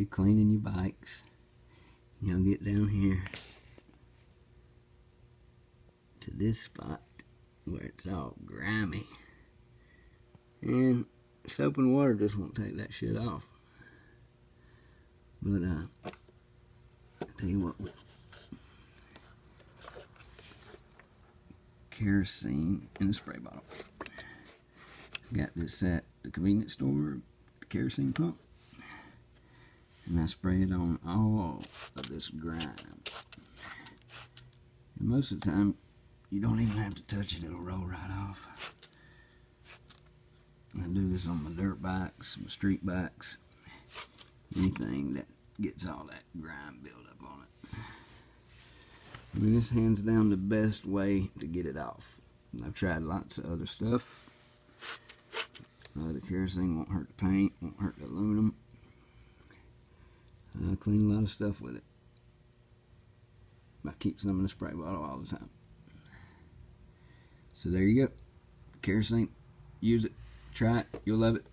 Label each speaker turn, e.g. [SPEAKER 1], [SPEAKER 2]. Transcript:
[SPEAKER 1] you're cleaning your bikes, you'll get down here to this spot where it's all grimy, and soap and water just won't take that shit off. But I'll tell you what, with kerosene in a spray bottle. Got this at the convenience store, the kerosene pump, and I spray it on all of this grime. And most of the time, you don't even have to touch it, it'll roll right off. I do this on my dirt bikes, my street bikes, anything that gets all that grime build up on it. I mean, this hands down the best way to get it off. I've tried lots of other stuff. The kerosene won't hurt the paint, won't hurt the aluminum. I clean a lot of stuff with it. I keep some in the spray bottle all the time. So there you go. Kerosene. Use it. Try it. You'll love it.